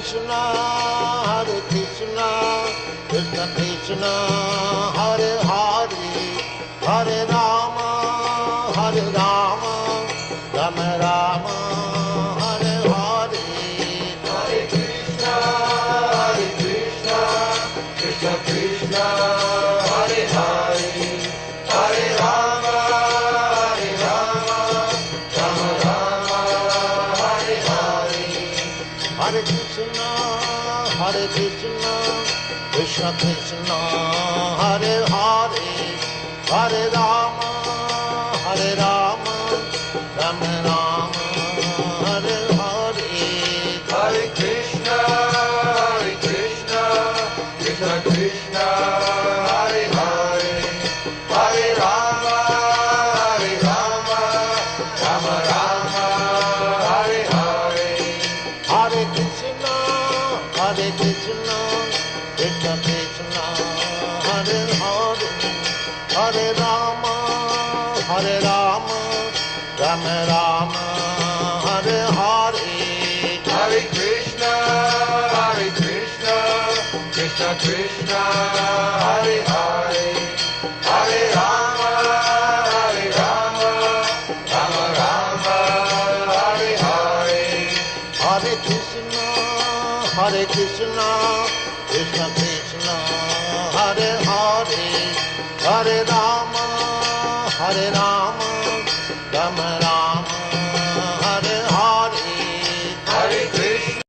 Krishna, Krishna Krishna, Hare Hare, Hare Rama, Rama Rama, Hare Hare. Hare Krishna, Krishna Krishna, Hare Hare, Hare Rama, Rama Rama, Hare Hare. Hare Krishna, Krishna Krishna, Hare Hare, Hare Rama, Rama Rama, Hare Hare. Hare Krishna, Krishna Krishna, Hare Hare, Hare Rama, Rama Rama, Hare Hare. Hare Krishna, Krishna Krishna, Hare Hare, Hare Rama, Rama Rama, Hare Hare. Hare Krishna, Krishna Krishna, Hare Hare, Hare Rama, Rama Rama, Hare Hare. Hare Krishna, Krishna Krishna, Hare Hare, Hare Rama, Rama Rama, Hare Hare. Hare Krishna.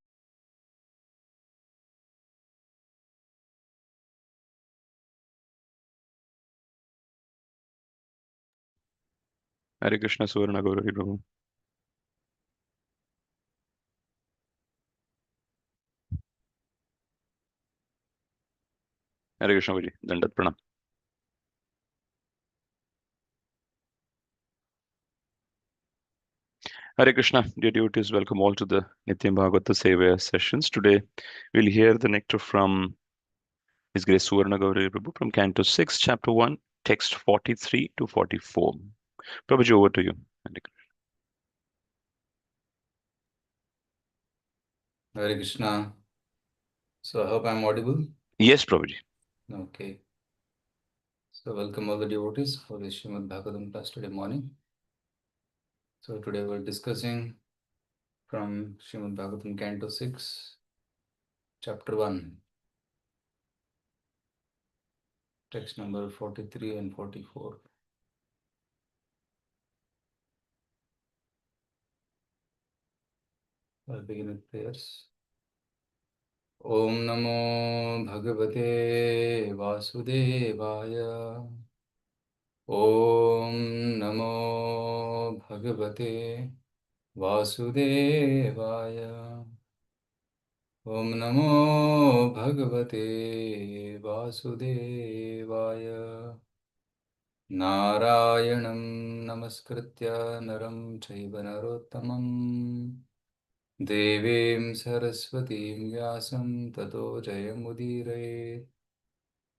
Hare Krishna Suvarna Gaur Hari Prabhu. Hare Krishna Bhaji. Dandat Pranam. Hare Krishna, dear devotees, welcome all to the Nityam Bhagavata Seva sessions. Today we'll hear the nectar from His Grace Suvarna Gaur Hari Prabhu from Canto 6, Chapter 1, text 43 to 44. Prabhuji, over to you. Hare Krishna. So I hope I'm audible. Yes, Prabhuji. Okay. So welcome all the devotees for the Srimad Bhagavatam class today morning. So today we're discussing from Srimad Bhagavatam Canto 6, Chapter 1, text number 43 and 44. I'll begin with prayers. Om Namo Bhagavate Vasudevaya. Om Namo Bhagavate Vasudevaya. Om Namo Bhagavate Vasudevaya. Narayanam Namaskritya Naram Chaiva Narottamam Devim Saraswatim Vyasam Tato Jayamudire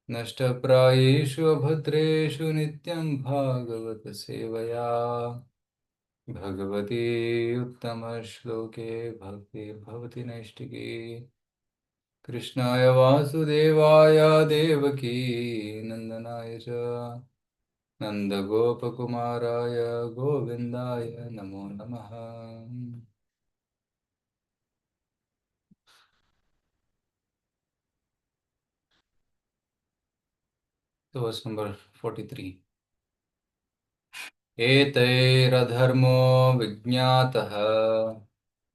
Nashtaprayeshu Abhadreshu Nityam Bhagavata Sevaya Bhagavati Uttama Shloke Bhakti Bhavati Naishtiki Krishnaya Vasudevaya Devaki Nandanaya Cha Nanda Gopakumaraya Govindaya Namo Namaha. So verse number 43. Etairadharmo vijñātah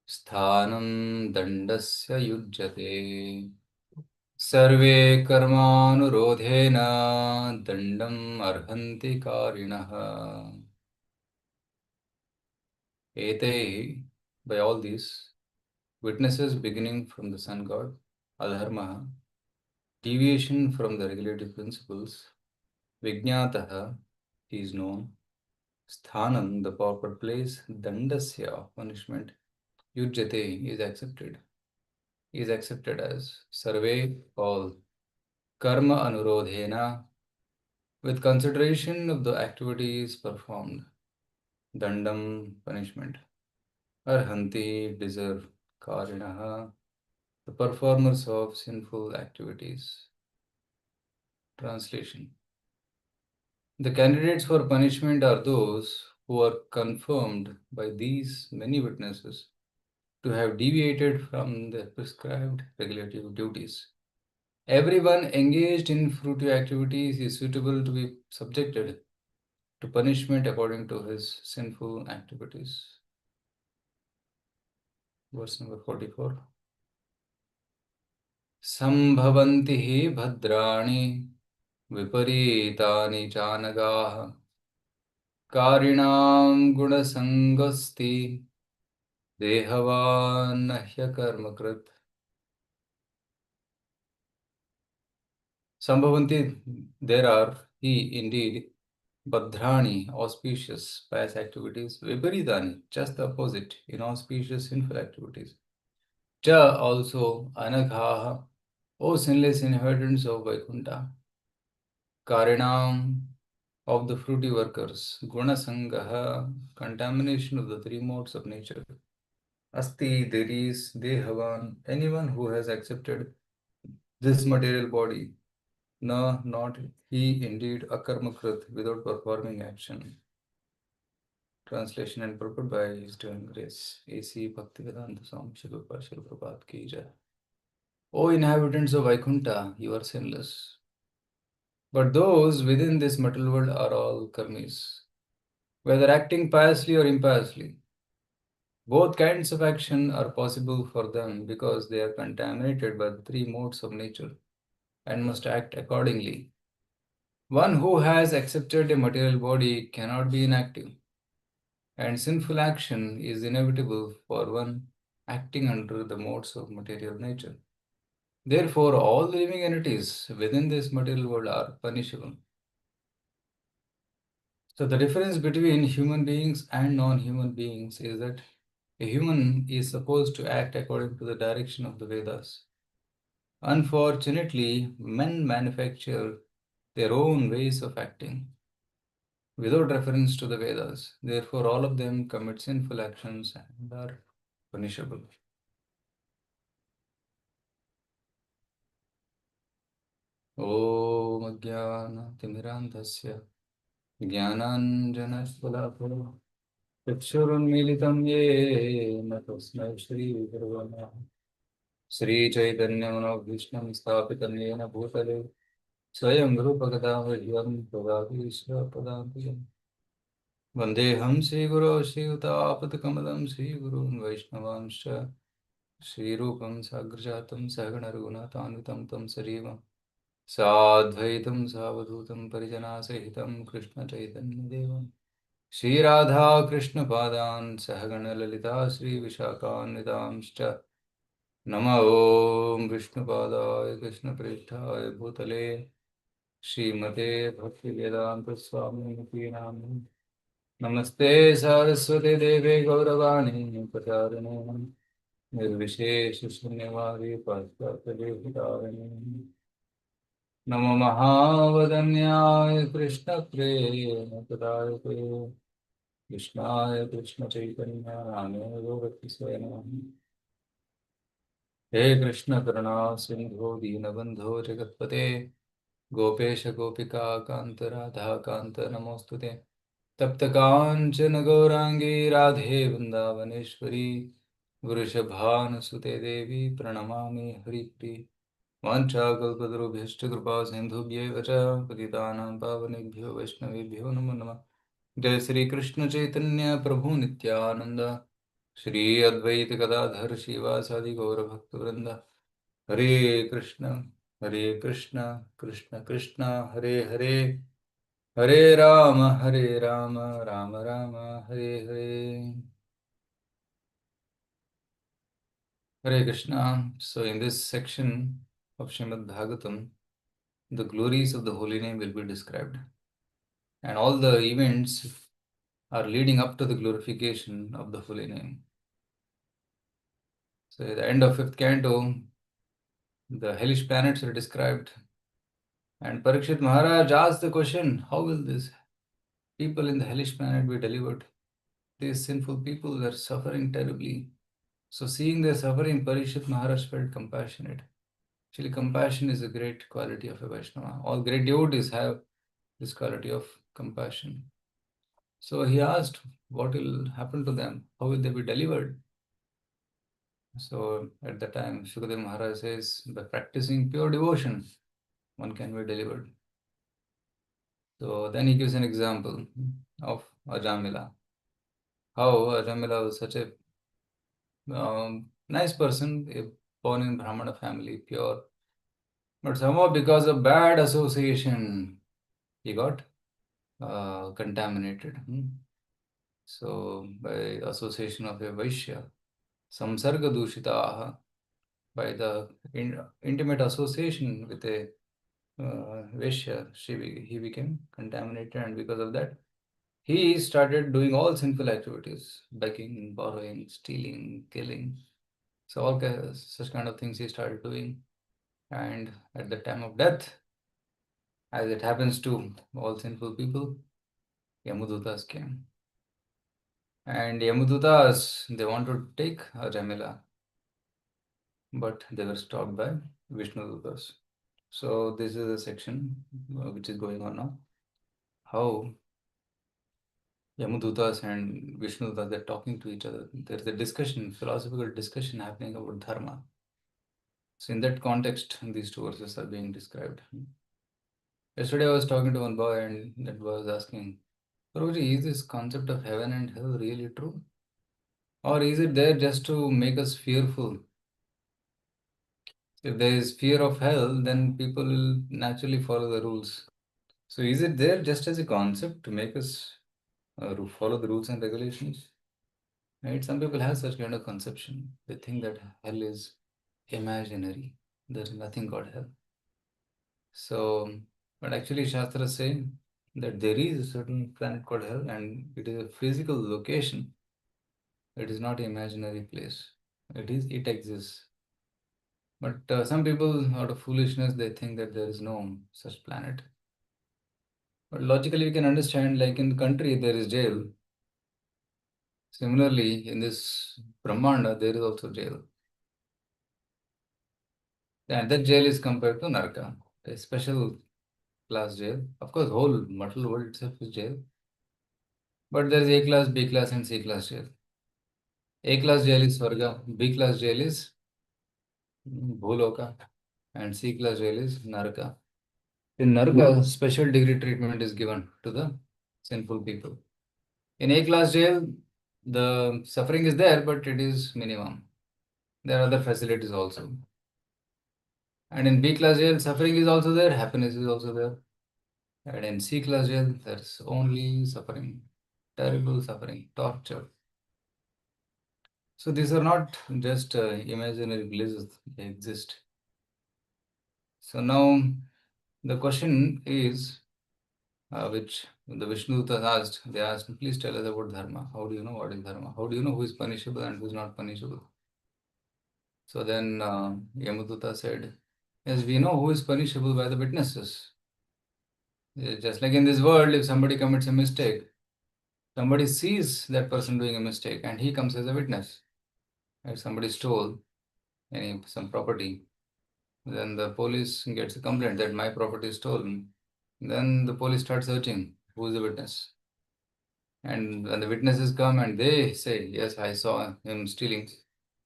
sthanam dandasya yujyate sarve karmanurodhena dandam arhanti karinaha. Etai, by all these witnesses beginning from the sun god, adharma, deviation from the regulative principles, vijñātah, he is known, sthanam, the proper place, dandasya, punishment, yujyate, is accepted. Is accepted as sarve, all, karma anurodhena, with consideration of the activities performed, dandam, punishment, arhanti, deserve, karinaha, the the performers of sinful activities. Translation. The candidates for punishment are those who are confirmed by these many witnesses to have deviated from the prescribed regulative duties. Everyone engaged in fruitive activities is suitable to be subjected to punishment according to his sinful activities. Verse number 44. Sambhavanti hi bhadrani viparitani chanagaha karinam gunasangasti dehavan nahya karmakrit. Sambhavanti, there are, he indeed, Badhrani, auspicious, pious activities, Viparitani, just the opposite, inauspicious, sinful activities. Cha, also, Anaghaha, O sinless inhabitants of Vaikuntha. Karinam, of the fruity workers. Gunasangaha, contamination of the three modes of nature. Asti, there is, Dehavan, anyone who has accepted this material body. No, not he indeed, akarmakrit, without performing action. Translation and purport by His Divine Grace, A.C. Bhaktivedanta Swami Srila Prabhupada Ki Jai. O inhabitants of Vaikuntha, you are sinless. But those within this material world are all karmis, whether acting piously or impiously. Both kinds of action are possible for them because they are contaminated by the three modes of nature and must act accordingly. One who has accepted a material body cannot be inactive, and sinful action is inevitable for one acting under the modes of material nature. Therefore, all living entities within this material world are punishable. So the difference between human beings and non-human beings is that a human is supposed to act according to the direction of the Vedas. Unfortunately, men manufacture their own ways of acting without reference to the Vedas. Therefore, all of them commit sinful actions and are punishable. Om Ajnana Timirandhasya Jnananjanasvalakula Chakshurunmilitam Yena Tasmai Shri Gurave Namaha. Shri Chaitanya Manobhishtam Sthapitam Yena Bhutale Swayam Rupa-Gadam Pradāti Padāntiyam Vandeham Sri Guru Sri Utapatakamadam Sri Gurun Vaishnavanscha Sri Rupam Sagrajatam Sagana Raghunatānvitam Tam Sarivam Sadvaitam Savadhutam Parijana Sahitam Krishna Chaitanya Devam Shri Radha Krishna Padan Sahagana Lalita Sri Vishakānvidamscha Nama Om Vishnu Padaya Krishna Prithaya Bhutale Srimate Bhakti Vedanta Swami Namo Namaste Saraswate Deve Gauravani Pacharane Nirvishesha Shunyavadi Paschatalevitarane Namo Mahavadanyaya Krishna Prema Pradayate Krishnaya Krishna Chaitanya Namo Bhakti Swayam He Krishna Karuna Sindhu Deenabandho Jagatpate Gopesh Gopika Kanta Radha Kanta Namostute Tapta Kanchana Gaurangi Radhe Vrindavaneshwari Vrishabhanasute Devi Pranamami Hari Pri Vancha Kalpadrubhyashcha Kripa Sindhubhye Vacha Patitanam Pavanebhyo Vaishnavebhyo Namo Namah Jai Sri Krishna Chaitanya Prabhu Nityananda Shri Advaita Gadadhar Shivasadi Gaura Bhaktivinoda Hare Krishna Krishna Krishna Hare Hare Hare Rama Rama Rama Hare Hare. Hare Krishna. So in this section of Srimad Bhagavatam, the glories of the holy name will be described. And all the events are leading up to the glorification of the holy name. So at the end of 5th canto, the hellish planets are described. And Parikshit Maharaj asked the question, how will these people in the hellish planet be delivered? These sinful people are suffering terribly. So seeing their suffering, Parishit Maharaj felt compassionate. Actually, compassion is a great quality of a Vaishnava. All great devotees have this quality of compassion. So he asked, what will happen to them? How will they be delivered? So at the time, Shukadev Maharaj says, by practicing pure devotion, one can be delivered. So then he gives an example of Ajamila. How Ajamila was such a nice person, born in Brahmana family, pure. But somehow because of bad association, he got contaminated. So by association of a Vaishya, samsarga dushitaha, by the intimate association with a Vaishya, he became contaminated, and because of that, he started doing all sinful activities, begging, borrowing, stealing, killing. So all such kind of things he started doing. And at the time of death, as it happens to all sinful people, Yamudutas came. And Yamudutas, they want to take Jamila, but they were stopped by Vishnudutas. So this is a section which is going on now. How Yamudutas and Vishnudutas, they're talking to each other. There's a discussion, philosophical discussion happening about dharma. So in that context, these two verses are being described. Yesterday I was talking to one boy and that boy was asking, Prabhuji, is this concept of heaven and hell really true? Or is it there just to make us fearful? If there is fear of hell, then people will naturally follow the rules. So is it there just as a concept to make us follow the rules and regulations? Right? Some people have such kind of conception. They think that hell is imaginary. There is nothing called hell. So, but actually Shastras say that there is a certain planet called hell and it is a physical location. It is not an imaginary place. It exists. But some people, out of foolishness, they think that there is no such planet. But logically, we can understand, like in the country, there is jail. Similarly, in this Brahmanda, there is also jail. And that jail is compared to Naraka, a special class jail. Of course, whole material world itself is jail. But there is A class, B class, and C class jail. A class jail is Swarga, B class jail is Bhuloka, and C class jail is Naraka. In Naraka, special degree treatment is given to the sinful people. In A class jail, the suffering is there, but it is minimum. There are other facilities also. And in B class jail, suffering is also there, happiness is also there. And in C class jail, there's only suffering, terrible suffering, torture. So these are not just imaginary blisses, they exist. So now the question is, which the Vishnudutas asked, they asked, please tell us about dharma. How do you know what is dharma? How do you know who is punishable and who is not punishable? So then Yamuduta said, yes, we know who is punishable by the witnesses. Just like in this world, if somebody commits a mistake, somebody sees that person doing a mistake and he comes as a witness. If somebody stole some property, then the police gets a complaint that my property is stolen. Then the police start searching who is the witness. And when the witnesses come and they say, yes, I saw him stealing,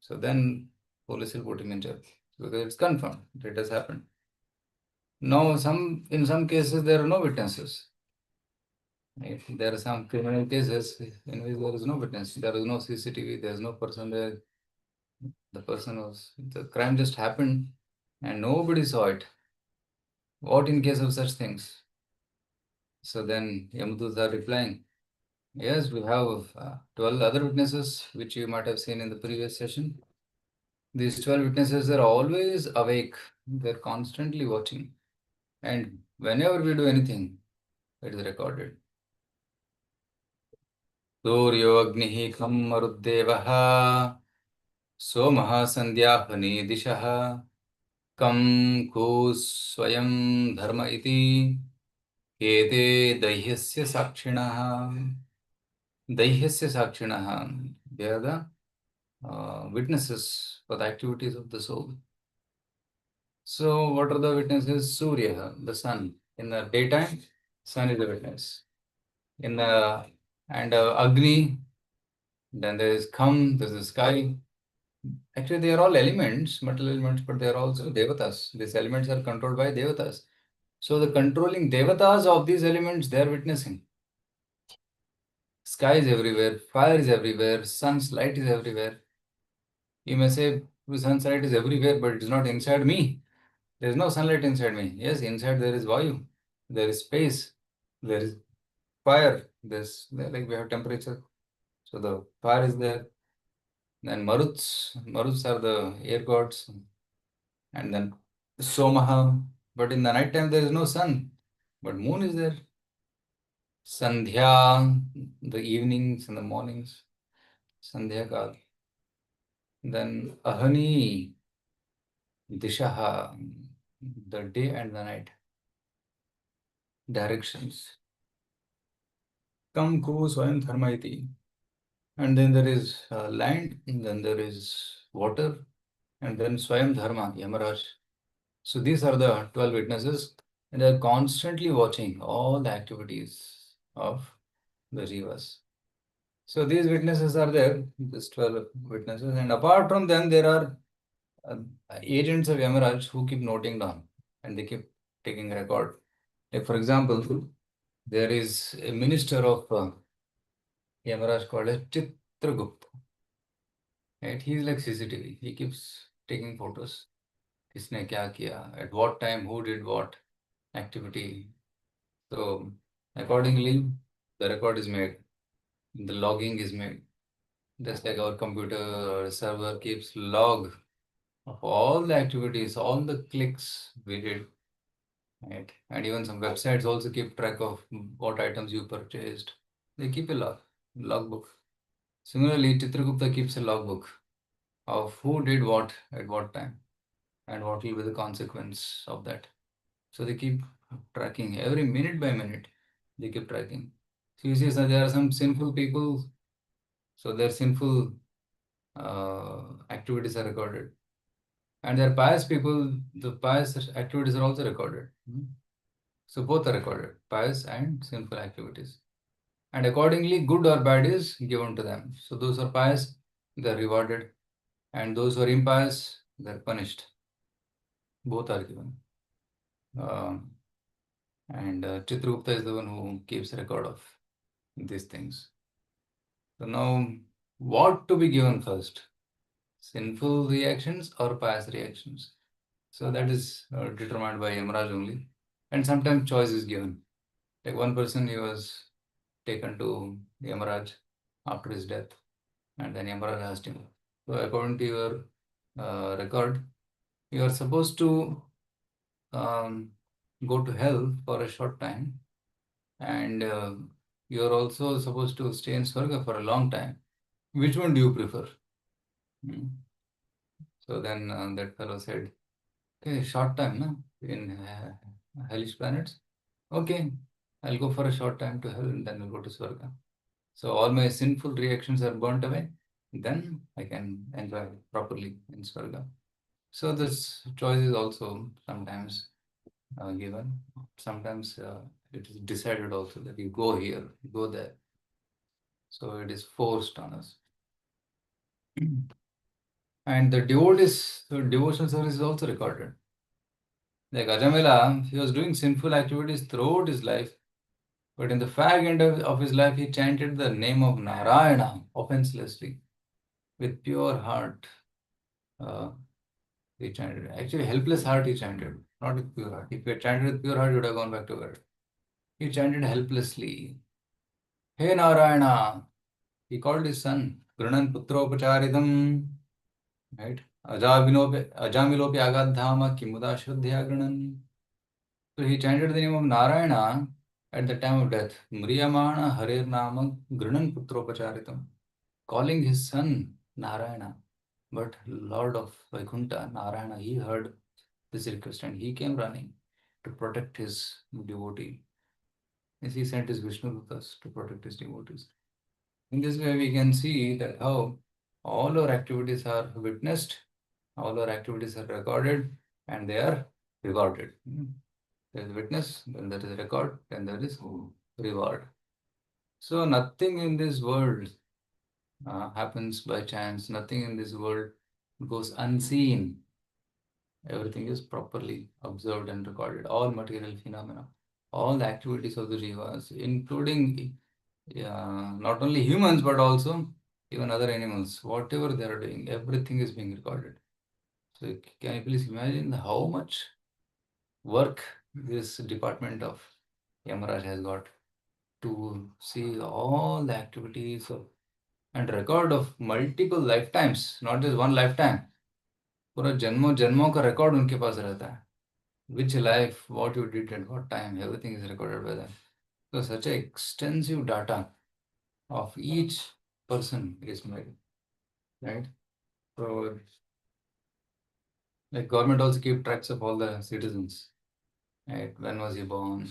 so then police will put him in jail because it's confirmed that it has happened. Now, in some cases, there are no witnesses. Right? There are some criminal cases in which there is no witness, there is no CCTV, there is no person there. The crime just happened and nobody saw it. What in case of such things? So then Yamuduta are replying, yes, we have 12 other witnesses, which you might have seen in the previous session. These 12 witnesses are always awake. They're constantly watching. And whenever we do anything, it is recorded. Suryo Agnihi Kham Maruddevaha Somaha Sandhyapani Dishaha Kam Kus Swayam Dharma Iti Kete Dahyasya Sakshinaha. Dahyasya Sakshinaha. They are the witnesses for the activities of the soul. So what are the witnesses? Surya, the sun. In the daytime, sun is the witness. In the Agni, then there is Kham, there is the sky. Actually, they are all elements, material elements, but they are also devatas. These elements are controlled by devatas. So the controlling devatas of these elements, they are witnessing. Sky is everywhere, fire is everywhere, sun's light is everywhere. You may say, sun's light is everywhere, but it is not inside me. There is no sunlight inside me. Yes, inside there is Vayu, there is space, there is fire, like we have temperature. So the fire is there. Then Maruts are the air gods. And then Somaha. But in the night time there is no sun, but moon is there. Sandhya, the evenings and the mornings. Sandhya Kal. Then Ahani, Dishaha, the day and the night. Directions. Kam Ku Swayam Dharma iti. And then there is land, and then there is water, and then Swayam Dharma, Yamaraj. So these are the 12 witnesses, and they are constantly watching all the activities of the Jivas. So these witnesses are there, these 12 witnesses, and apart from them, there are agents of Yamaraj who keep noting down and they keep taking record. Like for example, there is a minister of Yamaraj called as Chitragupta. Right? He is like CCTV. He keeps taking photos. Kisne kya kiya, at what time, who did what activity. So accordingly, the record is made, the logging is made. Just like our computer or server keeps log of all the activities, all the clicks we did. Right? And even some websites also keep track of what items you purchased. They keep a logbook. Similarly, Chitragupta keeps a logbook of who did what at what time and what will be the consequence of that. So they keep tracking every minute by minute. They keep tracking. So you see, so there are some sinful people. So their sinful activities are recorded. And there are pious people, the pious activities are also recorded. So both are recorded, pious and sinful activities. And accordingly, good or bad is given to them. So those who are pious, they are rewarded. And those who are impious, they are punished. Both are given. And Chitragupta is the one who keeps record of these things. So now, what to be given first? Sinful reactions or pious reactions? So that is determined by Yamaraj only. And sometimes choice is given. Like one person, he was taken to Yamaraj after his death. And then Yamaraj asked him, so according to your record, you are supposed to go to hell for a short time. And you're also supposed to stay in Swarga for a long time. Which one do you prefer? So then that fellow said, okay, short time no? In hellish planets. Okay, I'll go for a short time to hell and then I'll go to Swarga. So all my sinful reactions are burnt away. Then I can enjoy properly in Swarga. So this choice is also sometimes given. Sometimes it is decided also that you go here, you go there. So it is forced on us. And the devotional service is also recorded. Like Ajamela, he was doing sinful activities throughout his life, but in the fag end of his life, he chanted the name of Narayana offenselessly, with pure heart. He chanted. Actually, helpless heart he chanted, not with pure heart. If he had chanted with pure heart, he would have gone back to God. He chanted helplessly. Hey Narayana! He called his son, Grunan Putropacharitam. Right? Ajamilopi Agadhama Kimuda Shuddhya Grunan. So he chanted the name of Narayana at the time of death. Mriyamana Harir Nama Grunan Putropacharitam. Calling his son Narayana. But Lord of Vaikuntha, Narayana, he heard this request and he came running to protect his devotee. As he sent his Vishnu Dutas to protect his devotees. In this way, we can see that how All our activities are witnessed, all our activities are recorded, and they are rewarded. There is witness, then there is record, then there is reward. So nothing in this world happens by chance. Nothing in this world goes unseen. Everything is properly observed and recorded. All material phenomena, all the activities of the jivas, including not only humans but also even other animals, whatever they are doing, everything is being recorded. So can you please imagine how much work this department of Yamaraj has got to see all the activities of and record of multiple lifetimes, not just one lifetime. पूरा जन्मों का record उनके पास रहता है. Which life, what you did at what time, everything is recorded by them. So such a extensive data of each person is made, right? So like government also keep tracks of all the citizens, right? When was he born?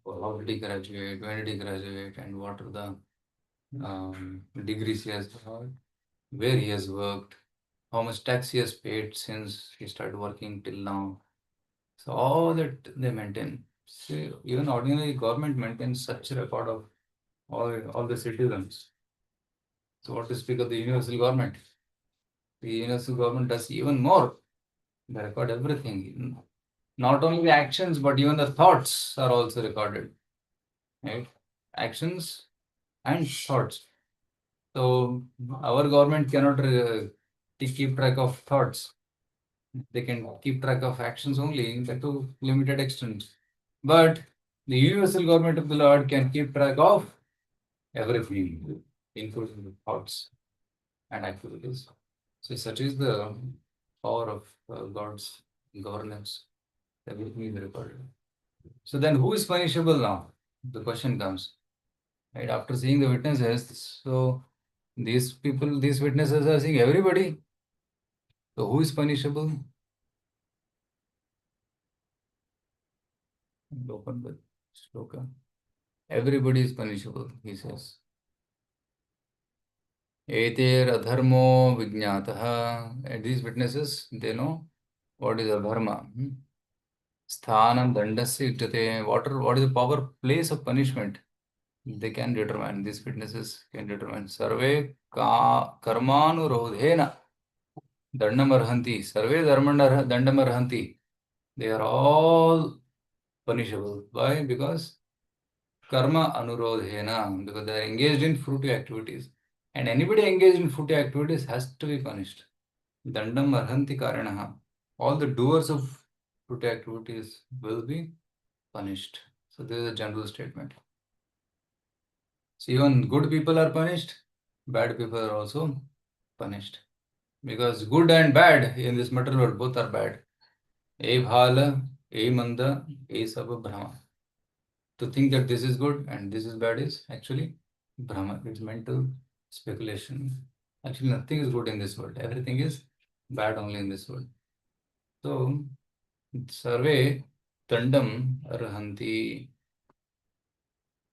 How did he graduate? When did he graduate? And what are the degrees he has got? Where he has worked? How much tax he has paid since he started working till now? So all that they maintain. So even ordinary government maintains such a record of all the citizens. So what to speak of the universal government? The universal government does even more. They record everything. Not only the actions, but even the thoughts are also recorded. Right? Actions and thoughts. So our government cannot keep track of thoughts. They can keep track of actions only to limited extent. But the universal government of the Lord can keep track of everything, including the thoughts and activities. So such is the power of God's governance. Everything is recorded. So then who is punishable now? The question comes. Right after seeing the witnesses, so these people, these witnesses are seeing everybody. So who is punishable? Open the shloka. Everybody is punishable, he says. Eter adharmo vijnataha. And these witnesses, they know what is adharma. Sthanam dandasya yujyate. What is the proper place of punishment? They can determine. These witnesses can determine. Sarve karmanurodhena dandam arhanti. Sarve dandam arhanti. They are all punishable. Why? Because karma anurodhena. Because they are engaged in fruitive activities. And anybody engaged in fruitive activities has to be punished. Dandam arhanti karanaha. All the doers of fruitive activities will be punished. So this is a general statement. So even good people are punished, bad people are also punished. Because good and bad in this material world, both are bad. E bhala, e manda, e sab brahma. To think that this is good and this is bad is actually brahma. It's mental speculation. Actually, nothing is good in this world. Everything is bad only in this world. So, sarve dandam arhanti.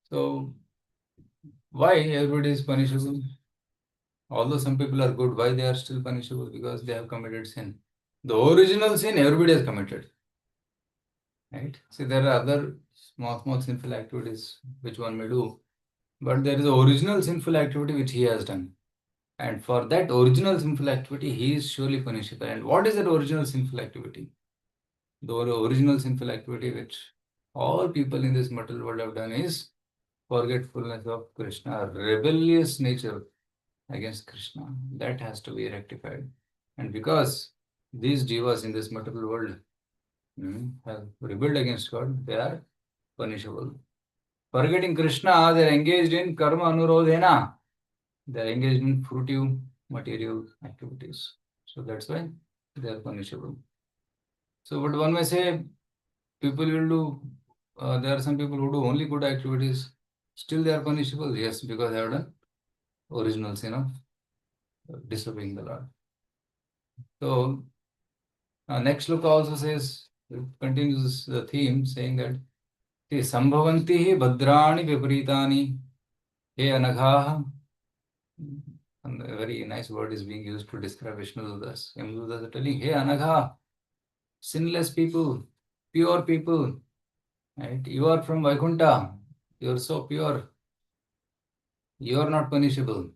So, why everybody is punishable? Although some people are good, why they are still punishable? Because they have committed sin. The original sin everybody has committed. Right? See, there are other small sinful activities which one may do, but there is an original sinful activity which he has done. And for that original sinful activity, he is surely punishable. And what is that original sinful activity? The original sinful activity which all people in this material world have done is forgetfulness of Krishna, rebellious nature against Krishna. That has to be rectified. And because these jivas in this material world have rebelled against God, they are punishable. Forgetting Krishna, they are engaged in karma anurodhena. They are engaged in fruitive material activities. So that's why they are punishable. So what one may say, people will do, there are some people who do only good activities, still they are punishable. Yes, because they have done original sin of disobeying the Lord. So next look also says, it continues the theme saying that Sambhavanti bhadrani viparitani he anaghaha And a very nice word is being used to describe Vishnudutas. Yamadutas are telling, hey Anagha, sinless people, pure people, right? You are from Vaikuntha. You are so pure. You are not punishable.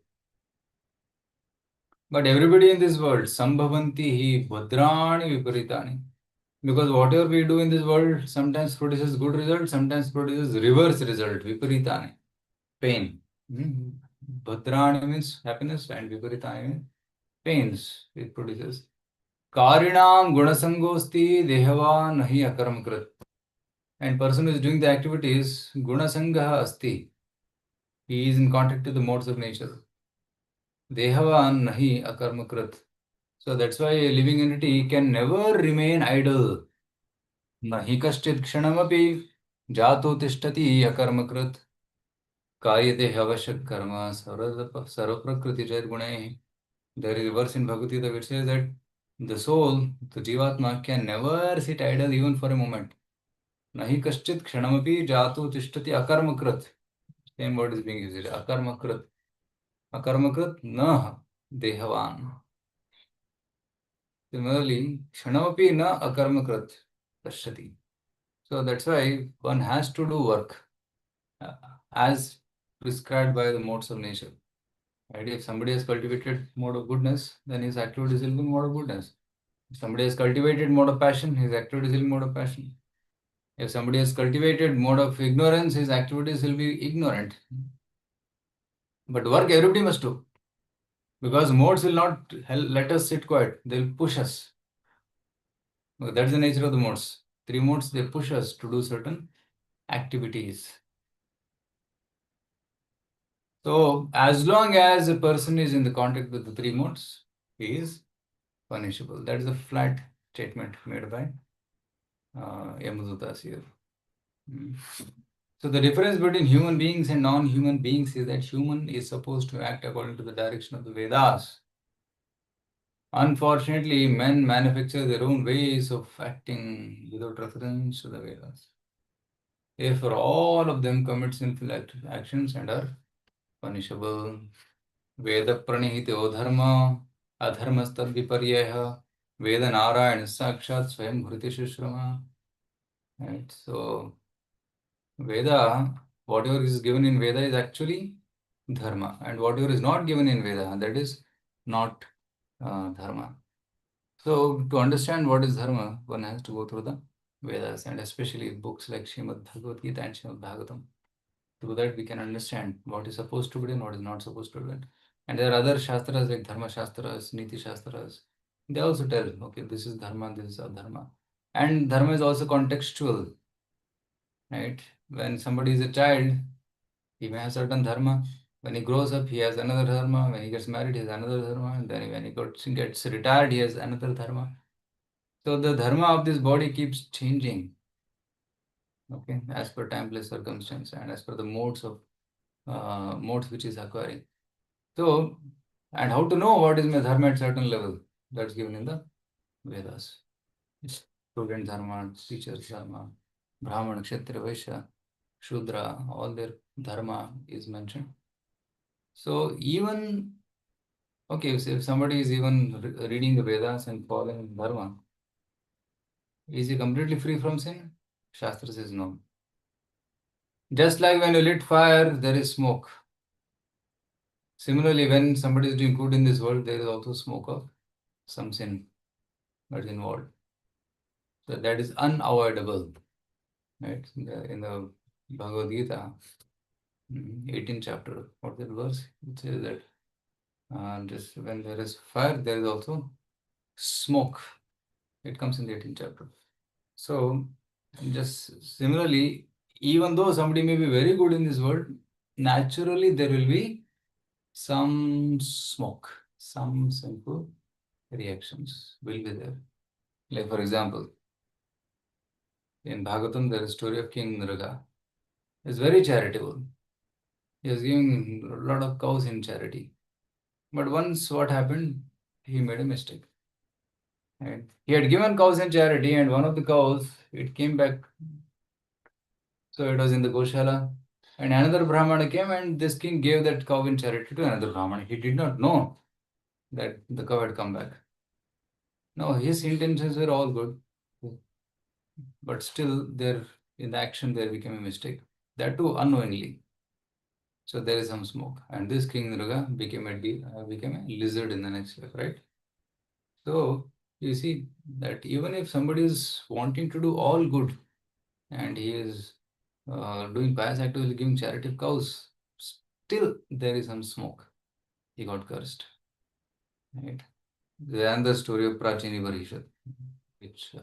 But everybody in this world, sambhavanti hi bhadrani viparitani. Because whatever we do in this world sometimes produces good result, sometimes produces reverse result, viparitani, pain. Bhadrani means happiness and viparitani means pains it produces. Karinam gunasangosti dehava nahi akarmakrit. And person who is doing the activities, gunasangaha asti. He is in contact with the modes of nature. Dehava nahi akarmakrit. So that's why a living entity can never remain idle. Nahi kaschid kshanamapi jato tishtati akarmakrit. Karyate havashak karma sarvaprakriti jayat gunai. There is a verse in Bhagavad Gita which says that the soul, the Jivatma, can never sit idle even for a moment. Nahi kaschit kshanamapi jato tishtati akarmakrit. Same word is being used. Akarmakrit. Akarmakrit na dehavan. Similarly, kshanamapi na akarmakrit pashyati. So that's why one has to do work as prescribed by the modes of nature. Right? If somebody has cultivated mode of goodness, then his activities will be mode of goodness. If somebody has cultivated mode of passion, his activities will be mode of passion. If somebody has cultivated mode of ignorance, his activities will be ignorant. But work everybody must do. Because modes will not let us sit quiet. They'll push us. That's the nature of the modes. Three modes, they push us to do certain activities. So as long as a person is in the contact with the three modes, he is punishable. That is a flat statement made by Yamadutas here. So the difference between human beings and non-human beings is that human is supposed to act according to the direction of the Vedas. Unfortunately, men manufacture their own ways of acting without reference to the Vedas. Therefore, all of them commit sinful actions and are punishable. Veda pranihityo dharma, adharmastad viparyeha, Veda Narayana sakshat swayam bhriti shushrama. Right? So, Veda, whatever is given in Veda is actually dharma, and whatever is not given in Veda, that is not dharma. So, to understand what is dharma, one has to go through the Vedas, and especially books like Srimad Bhagavad Gita and Srimad Bhagavatam. Through that, we can understand what is supposed to be done, what is not supposed to be done. And there are other shastras like Dharma Shastras, Niti Shastras. They also tell, okay, this is dharma, this is adharma. And dharma is also contextual, right? When somebody is a child, he may have certain dharma. When he grows up, he has another dharma. When he gets married, he has another dharma. And then when he gets retired, he has another dharma. So the dharma of this body keeps changing, okay, as per time, place, circumstance, and as per the modes which is acquiring. So, and how to know what is my dharma at certain level? That's given in the Vedas. Student dharma, teacher's dharma, Brahmana, Kshatriya, Vaishya, Shudra, all their dharma is mentioned. So even, okay, so if somebody is even reading the Vedas and following dharma, is he completely free from sin? Shastra says no. Just like when you lit fire, there is smoke. Similarly, when somebody is doing good in this world, there is also smoke of some sin that's involved. So that is unavoidable. Right? In the Bhagavad Gita, 18th chapter, what is the verse? It says that just when there is fire, there is also smoke. It comes in the 18th chapter. So, just similarly, even though somebody may be very good in this world, naturally there will be some smoke, some simple reactions will be there. Like for example, in Bhagavatam, there is a story of King Nraga. He is very charitable. He is giving a lot of cows in charity. But once what happened, he made a mistake. Right? He had given cows in charity, and one of the cows, it came back. So it was in the Goshala, And another Brahmana came, and this king gave that cow in charity to another Brahmana. He did not know that the cow had come back. No, his intentions were all good, but still there in the action there became a mistake. That too unknowingly. So there is some smoke, and this King Nruga became a lizard in the next life, right? So you see that even if somebody is wanting to do all good, and he is doing pious activity, giving charity of cows, still there is some smoke. He got cursed. Right? Then the story of Prachini Varishad, which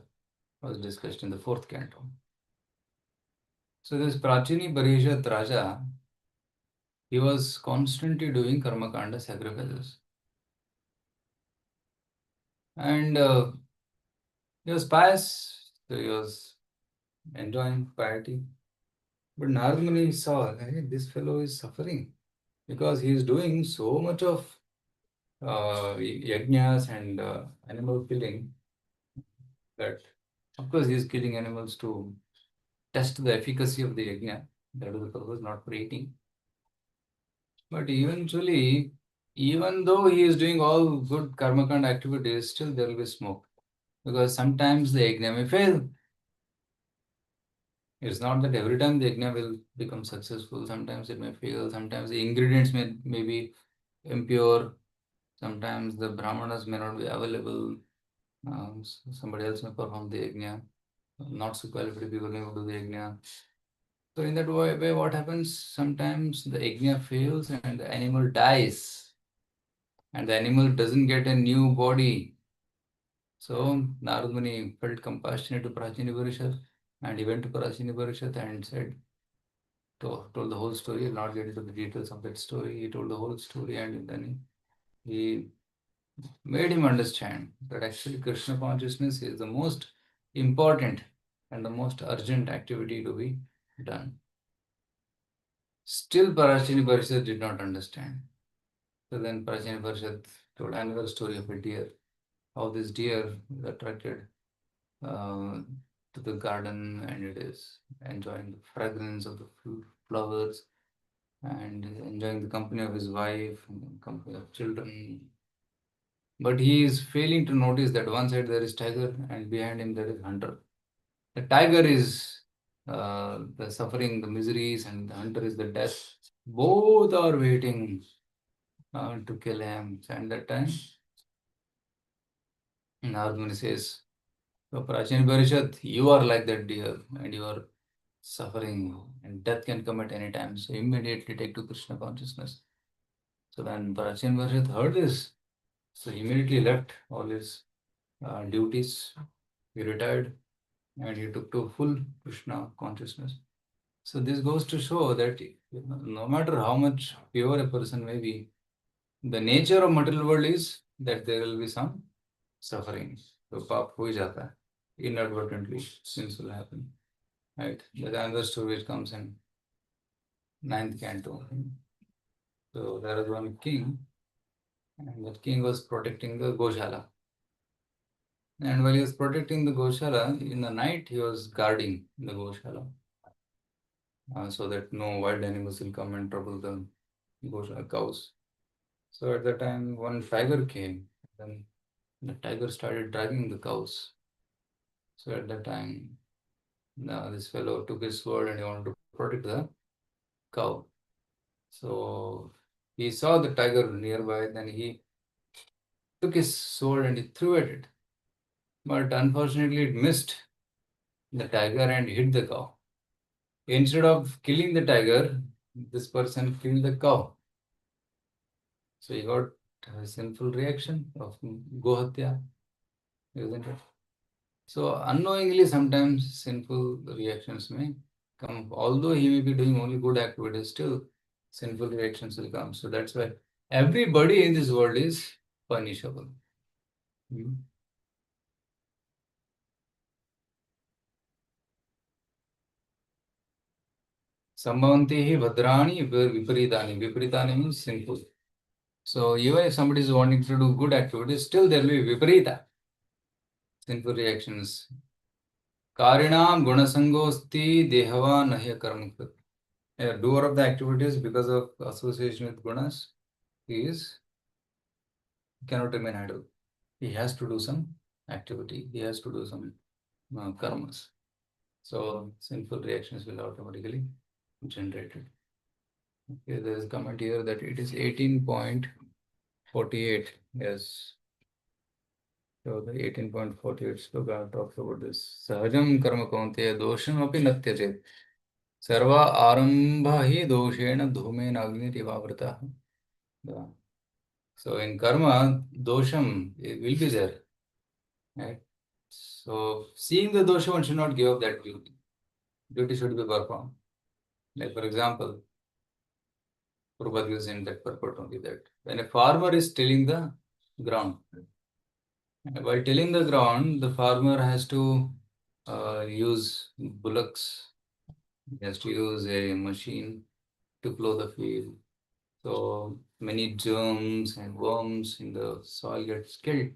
was discussed in the 4th canto. So this Prachini Varishad Raja, he was constantly doing karma kanda sacrifices. And he was pious, so he was enjoying piety. But Narad Muni saw, hey, this fellow is suffering because he is doing so much of yajnas and animal killing that, of course, he is killing animals to test the efficacy of the yajna. That is the purpose, not for eating. But eventually, even though he is doing all good karmakanda activities, still there will be smoke. Because sometimes the yajna may fail. It's not that every time the yajna will become successful. Sometimes it may fail. Sometimes the ingredients may be impure. Sometimes the brahmanas may not be available. Somebody else may perform the yajna. Not so qualified people may do the yajna. So in that way, what happens? Sometimes the yajna fails and the animal dies. And the animal doesn't get a new body. So Narad Muni felt compassionate to Prachini Varishad, and he went to Prachini Varishad and said, told the whole story. I'll not get into the details of that story. He told the whole story, and then he made him understand that actually Krishna consciousness is the most important and the most urgent activity to be done. Still, Prachini Varishad did not understand. So then Prachini Varishad told another story of a deer. How this deer is attracted to the garden, and it is enjoying the fragrance of the flowers and enjoying the company of his wife and the company of children. But he is failing to notice that one side there is tiger and behind him there is hunter. The tiger is the suffering, the miseries, and the hunter is the death. Both are waiting to kill him. And that time, Narad Muni says, so Prachini Varishad, you are like that deer and you are suffering and death can come at any time. So immediately take to Krishna consciousness. So when Prachini Varishad heard this, so he immediately left all his duties. He retired and he took to full Krishna consciousness. So this goes to show that no matter how much pure a person may be, the nature of material world is that there will be some suffering. So paap ho jata hai. Inadvertently, sins will happen. Right? There's another story which comes in 9th canto. So there was one king, and that king was protecting the Goshala. And while he was protecting the Goshala, in the night he was guarding the Goshala so that no wild animals will come and trouble the Goshala cows. So at that time, one tiger came, then the tiger started dragging the cows. So at that time, this fellow took his sword and he wanted to protect the cow. So he saw the tiger nearby, then he took his sword and he threw at it. But unfortunately, it missed the tiger and hit the cow. Instead of killing the tiger, this person killed the cow. So he got a sinful reaction of Gohatya, isn't it? So unknowingly, sometimes sinful reactions may come. Although he may be doing only good activities, still sinful reactions will come. So that's why everybody in this world is punishable. Sambhavanti bhadrani viparitani. Viparitani means sinful. So even if somebody is wanting to do good activities, still there will be viparita, sinful reactions. Karinam gunasangosti dehava nahya karmakrit. A doer of the activities because of association with gunas, he cannot remain idle. He has to do some activity. He has to do some karmas. So sinful reactions will automatically generated. Okay, there is a comment here that it is 18.48. Yes. So the 18.48 sloka talks about this. Sahajam karma kaunteya dosham api natyate. Sarva arambha hi doshena dhumena agnirivavrata. So in karma, dosham it will be there. Right? So seeing the dosha, one should not give up that duty. Duty should be performed. Like for example, Prabhupada gives in that purport only that when a farmer is tilling the ground, while tilling the ground, the farmer has to use bullocks. He has to use a machine to plow the field. So many germs and worms in the soil get killed.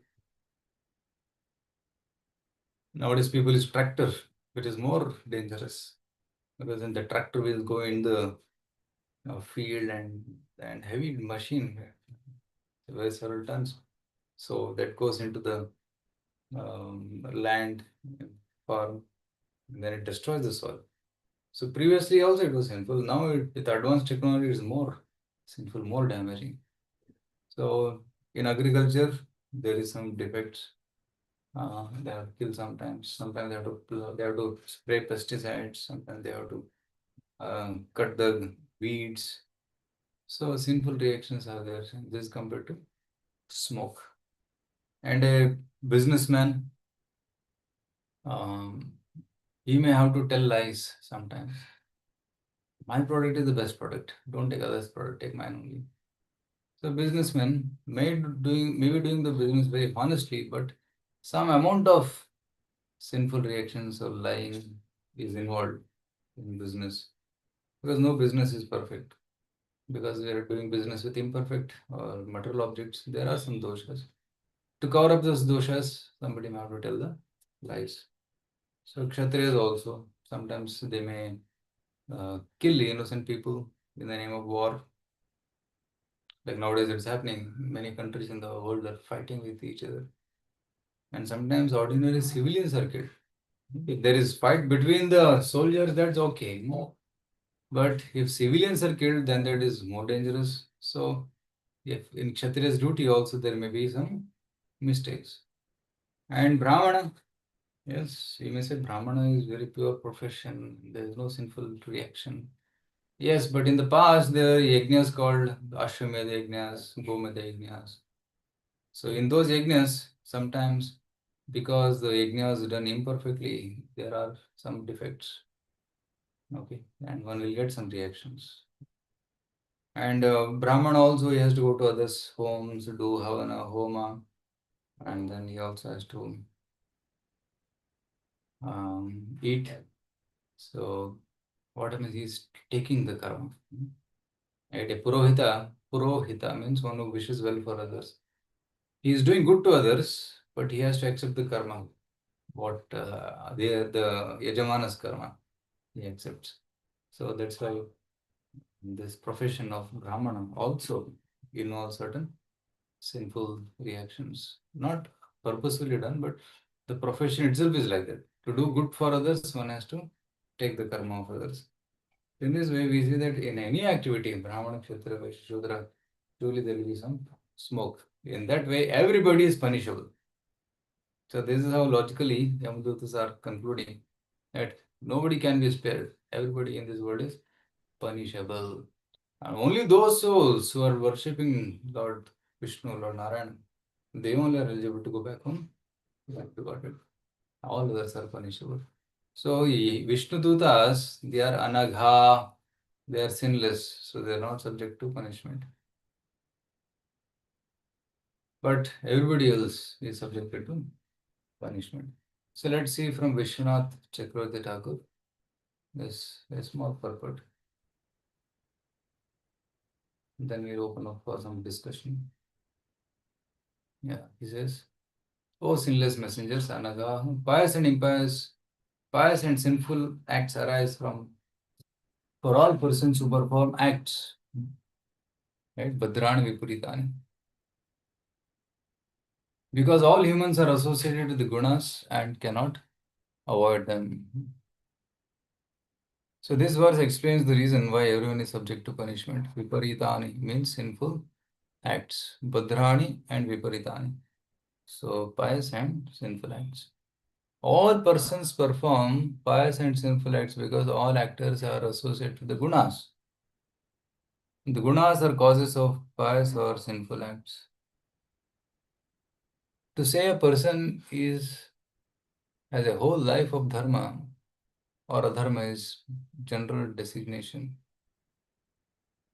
Nowadays, people use tractor, which is more dangerous because then the tractor will go in the field and heavy machine weighs several tons. So that goes into the land, farm, and then it destroys the soil. So previously also it was sinful. Now with advanced technology, it's more sinful, more damaging. So in agriculture, there is some defects. They have to kill sometimes. Sometimes they have to spray pesticides. Sometimes they have to cut the weeds. So sinful reactions are there. This compared to smoke. And a businessman, he may have to tell lies sometimes. My product is the best product. Don't take others' product. Take mine only. So businessmen maybe doing the business very honestly, but some amount of sinful reactions or lying is involved in business because no business is perfect. Because we are doing business with imperfect or material objects, there are some doshas. To cover up those doshas, somebody may have to tell the lies. So Kshatriyas also, sometimes they may kill innocent people in the name of war. Like nowadays it's happening. Many countries in the world are fighting with each other. And sometimes ordinary civilians are killed. If there is fight between the soldiers, that's okay. But if civilians are killed, then that is more dangerous. So if in Kshatriya's duty also there may be some mistakes. And Brahmana, yes, you may say Brahmana is very pure profession. There is no sinful reaction. Yes, but in the past there are yajnas called Ashwamedha yajnas, Gomedha yajnas. So in those yajnas, sometimes because the yajna is done imperfectly, there are some defects. Okay, and one will get some reactions. And Brahman also, he has to go to others' homes, do Havana, Homa, and then he also has to eat. So what happens, he's taking the karma. Right? A Purohita means one who wishes well for others. He is doing good to others, but he has to accept the karma. What the Yajamana's karma he accepts. So that's why this profession of Brahmana also involves certain sinful reactions. Not purposefully done, but the profession itself is like that. To do good for others, one has to take the karma of others. In this way, we see that in any activity, Brahmana, Kshatriya, Vaishya, Shudra, truly there will be some smoke. In that way, everybody is punishable. So this is how logically Yamadutas are concluding that nobody can be spared. Everybody in this world is punishable. And only those souls who are worshipping Lord Vishnu, Lord Narayana, they only are eligible to go back home, back to Godhead. All others are punishable. So Vishnu Dutas, they are anagha, they are sinless, so they are not subject to punishment. But everybody else is subjected to punishment. So let's see from Vishwanath Chakravarti Thakur, this a small purport. Then we'll open up for some discussion. Yeah, he says, O sinless messengers, Anaga, pious and impious, pious and sinful acts arise from for all persons who perform acts, right? Bhadrani Viparitani. Because all humans are associated with the gunas and cannot avoid them. So this verse explains the reason why everyone is subject to punishment. Viparitani means sinful acts. Bhadrani and Viparitani. So pious and sinful acts. All persons perform pious and sinful acts because all actors are associated with the gunas. The gunas are causes of pious or sinful acts. To say a person has a whole life of dharma or adharma is general designation.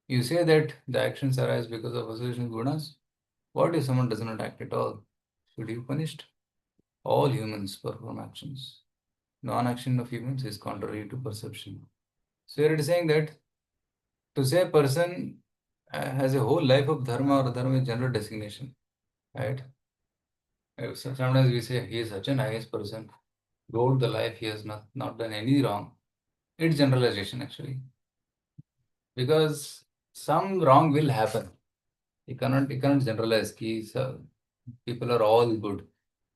You say that the actions arise because of association with gunas. What if someone does not act at all? Should he be punished? All humans perform actions. Non-action of humans is contrary to perception. So here it is saying that to say a person has a whole life of dharma or adharma is general designation, right? So sometimes we say he is such a nice person. Throughout the life he has not done any wrong. It's generalization actually. Because some wrong will happen. You cannot generalize. People are all good.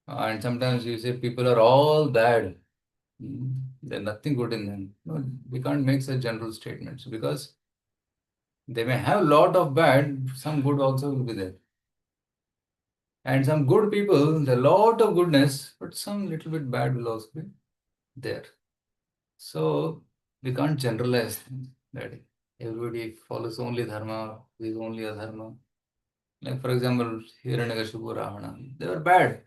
And sometimes you say people are all bad. There's nothing good in them. No, we can't make such general statements because they may have a lot of bad, some good also will be there. And some good people, there's a lot of goodness, but some little bit bad will also be there. So we can't generalize that everybody follows only dharma, is only adharma. Like for example, Hiranyakashipu, Ravana, they were bad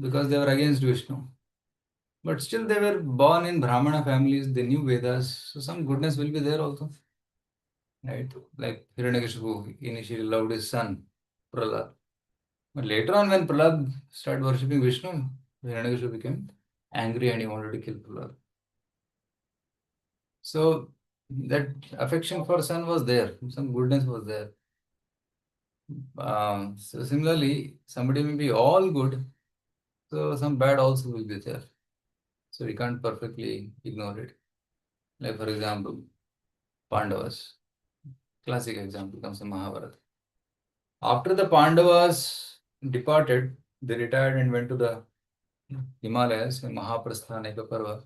because they were against Vishnu. But still they were born in Brahmana families, they knew Vedas, so some goodness will be there also. Right? Like Hiranyakashipu initially loved his son, Prahlad. But later on when Prahlad started worshipping Vishnu, Hiranyakashipu became angry and he wanted to kill Prahlad. So that affection for son was there, some goodness was there. So similarly, somebody may be all good, so some bad also will be there. So we can't perfectly ignore it. Like for example, Pandavas. Classic example comes from Mahabharata. After the Pandavas departed, they retired and went to the Himalayas in Mahaprasthaneka Parva.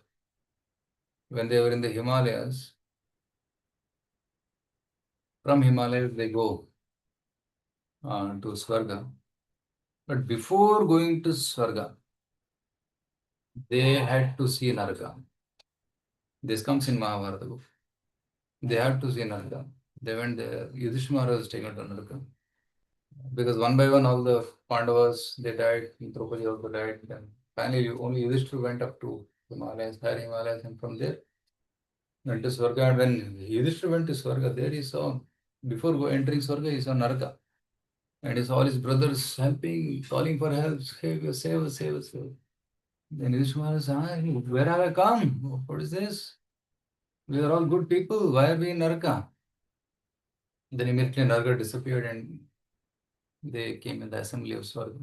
When they were in the Himalayas, from Himalayas they go to Swarga. But before going to Swarga, they had to see Naraka. This comes in Mahabharata book. They had to see Naraka. They went there. Yudhishthira Maharaj was taken to Naraka. Because one by one, all the Pandavas, they died. Draupadi also died. Then finally, only Yudhishthira went up to Himalayas, higher Himalayas, and from there went to Swarga. And when Yudhishthira went to Swarga, there he saw, before entering Swarga, he saw Naraka. And he saw all his brothers helping, calling for help, save us, save us, save us. Then Yudhishthira Maharaj said, where have I come? What is this? We are all good people. Why are we in Naraka? Then immediately Naraka disappeared and they came in the assembly of Swarga.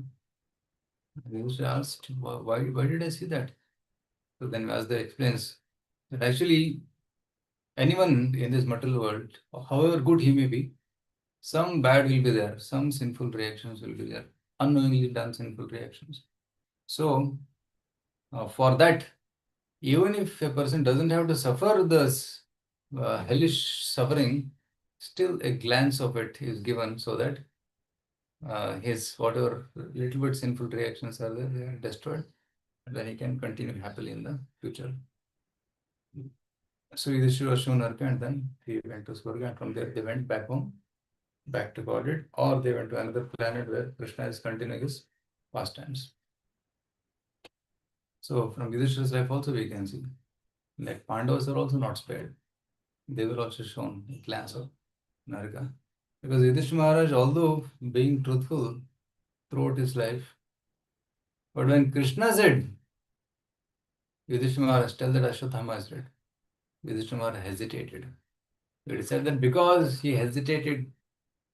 Yudhishthira asked, why did I see that? So then Vyasdev explains that actually anyone in this material world, however good he may be, some bad will be there, some sinful reactions will be there, unknowingly done sinful reactions. So for that, even if a person doesn't have to suffer this hellish suffering, still a glance of it is given so that his whatever little bit sinful reactions are there, they are destroyed. Then he can continue happily in the future. So Yudhishthira was shown Naraka and then he went to Swarga and from there they went back home, back to Godhead, or they went to another planet where Krishna is continuing his pastimes. So from Yudhishthira's life also we can see, like Pandavas are also not spared. They were also shown a glance of Naraka. Because Yudhishthira Maharaj, although being truthful throughout his life, but when Krishna said, Yudhishthira Maharaj, tell that Ashwatthama is dead, Yudhishthira Maharaj hesitated. It said that because he hesitated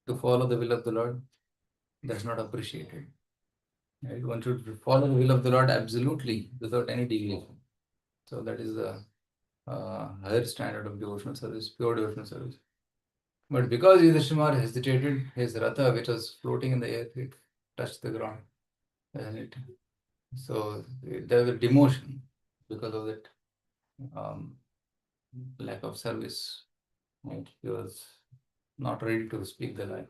to follow the will of the Lord, that's not appreciated. Right? One should follow the will of the Lord absolutely without any deviation. So that is the higher standard of devotional service, pure devotional service. But because Yudhishthimar hesitated, his ratha, which was floating in the air, it touched the ground. And so there was demotion because of that lack of service. Right? He was not ready to speak the lie.